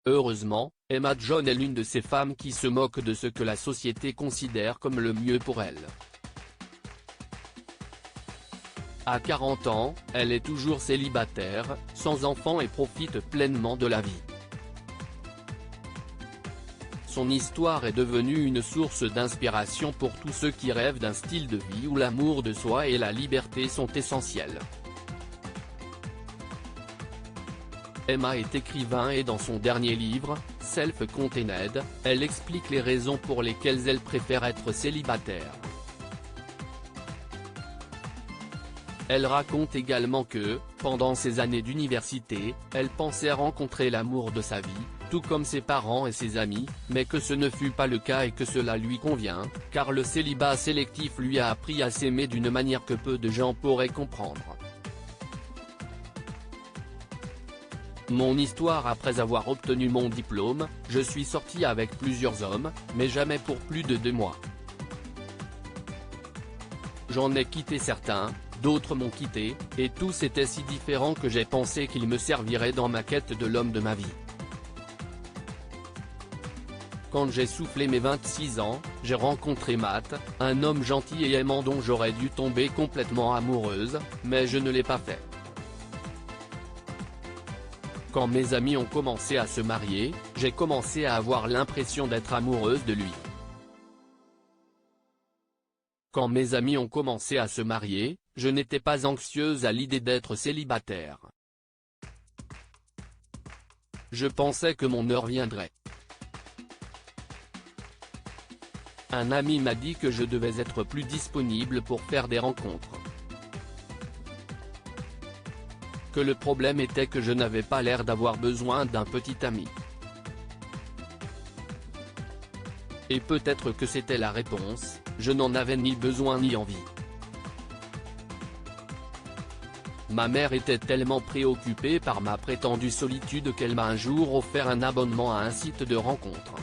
Heureusement, Emma John est l'une de ces femmes qui se moquent de ce que la société considère comme le mieux pour elle. À 40 ans, elle est toujours célibataire, sans enfant et profite pleinement de la vie. Son histoire est devenue une source d'inspiration pour tous ceux qui rêvent d'un style de vie où l'amour de soi et la liberté sont essentiels. Emma est écrivain et dans son dernier livre, Self-Contained, elle explique les raisons pour lesquelles elle préfère être célibataire. Elle raconte également que, pendant ses années d'université, elle pensait rencontrer l'amour de sa vie, tout comme ses parents et ses amis, mais que ce ne fut pas le cas et que cela lui convient, car le célibat sélectif lui a appris à s'aimer d'une manière que peu de gens pourraient comprendre. Mon histoire: après avoir obtenu mon diplôme, je suis sorti avec plusieurs hommes, mais jamais pour plus de 2 mois. J'en ai quitté certains, d'autres m'ont quitté, et tous étaient si différents que j'ai pensé qu'ils me serviraient dans ma quête de l'homme de ma vie. Quand j'ai soufflé mes 26 ans, j'ai rencontré Matt, un homme gentil et aimant dont j'aurais dû tomber complètement amoureuse, mais je ne l'ai pas fait. Quand mes amis ont commencé à se marier, j'ai commencé à avoir l'impression d'être amoureuse de lui. Quand mes amis ont commencé à se marier, je n'étais pas anxieuse à l'idée d'être célibataire. Je pensais que mon heure viendrait. Un ami m'a dit que je devais être plus disponible pour faire des rencontres. Que le problème était que je n'avais pas l'air d'avoir besoin d'un petit ami. Et peut-être que c'était la réponse, je n'en avais ni besoin ni envie. Ma mère était tellement préoccupée par ma prétendue solitude qu'elle m'a un jour offert un abonnement à un site de rencontres.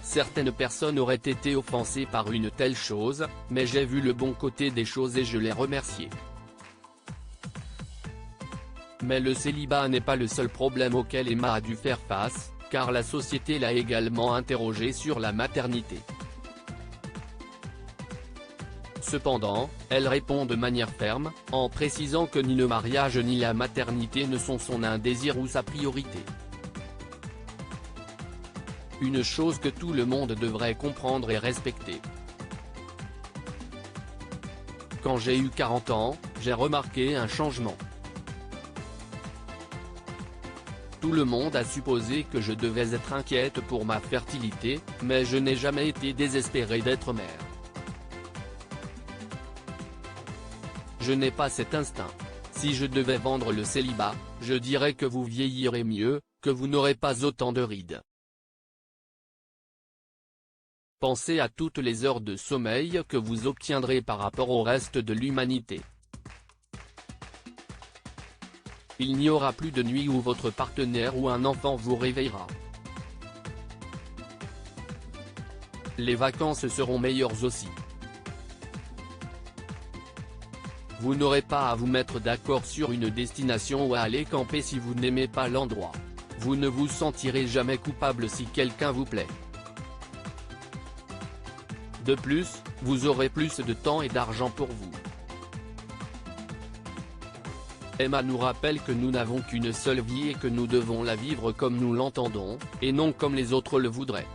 Certaines personnes auraient été offensées par une telle chose, mais j'ai vu le bon côté des choses et je les remercié. Mais le célibat n'est pas le seul problème auquel Emma a dû faire face, car la société l'a également interrogée sur la maternité. Cependant, elle répond de manière ferme, en précisant que ni le mariage ni la maternité ne sont un désir ou sa priorité. Une chose que tout le monde devrait comprendre et respecter. Quand j'ai eu 40 ans, j'ai remarqué un changement. Tout le monde a supposé que je devais être inquiète pour ma fertilité, mais je n'ai jamais été désespérée d'être mère. Je n'ai pas cet instinct. Si je devais vendre le célibat, je dirais que vous vieillirez mieux, que vous n'aurez pas autant de rides. Pensez à toutes les heures de sommeil que vous obtiendrez par rapport au reste de l'humanité. Il n'y aura plus de nuit où votre partenaire ou un enfant vous réveillera. Les vacances seront meilleures aussi. Vous n'aurez pas à vous mettre d'accord sur une destination ou à aller camper si vous n'aimez pas l'endroit. Vous ne vous sentirez jamais coupable si quelqu'un vous plaît. De plus, vous aurez plus de temps et d'argent pour vous. Emma nous rappelle que nous n'avons qu'une seule vie et que nous devons la vivre comme nous l'entendons, et non comme les autres le voudraient.